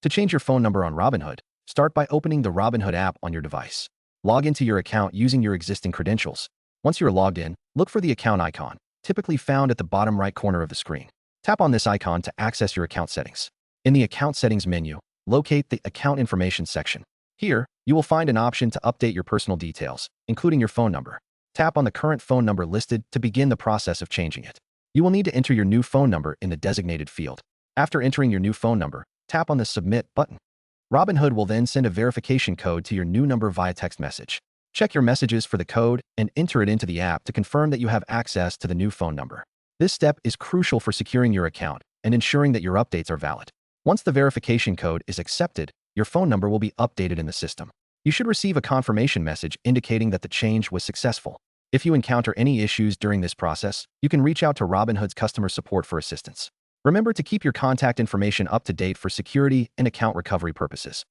To change your phone number on Robinhood, start by opening the Robinhood app on your device. Log into your account using your existing credentials. Once you're logged in, look for the account icon, typically found at the bottom right corner of the screen. Tap on this icon to access your account settings. In the Account Settings menu, locate the Account Information section. Here, you will find an option to update your personal details, including your phone number. Tap on the current phone number listed to begin the process of changing it. You will need to enter your new phone number in the designated field. After entering your new phone number, tap on the Submit button. Robinhood will then send a verification code to your new number via text message. Check your messages for the code and enter it into the app to confirm that you have access to the new phone number. This step is crucial for securing your account and ensuring that your updates are valid. Once the verification code is accepted, your phone number will be updated in the system. You should receive a confirmation message indicating that the change was successful. If you encounter any issues during this process, you can reach out to Robinhood's customer support for assistance. Remember to keep your contact information up to date for security and account recovery purposes.